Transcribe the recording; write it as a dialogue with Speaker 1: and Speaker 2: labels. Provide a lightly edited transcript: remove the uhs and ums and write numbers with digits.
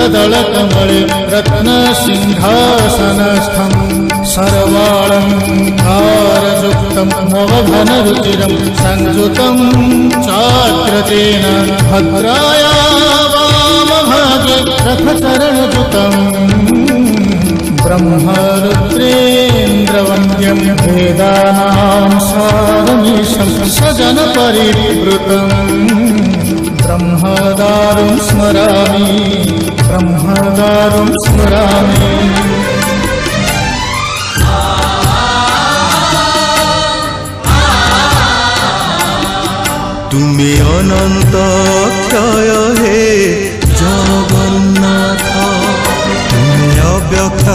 Speaker 1: कदलकमले रत्नसिंहासनस्थं सर्वालङ्कारयुक्तं मोहघनरुचिरं संयुतं चाग्रजेन भद्राया वामभागे रथचरणयुतं ब्रह्मरुद्रेन्द्रवन्द्यं वेदानां सारमीशं सजनपरिवृतं ब्रह्मदारुं स्मरामि ब्रह्मदारुं स्मरामि।
Speaker 2: तुमे अनंत क्षय हे जगन्नाथ, तुमे अव्यक्त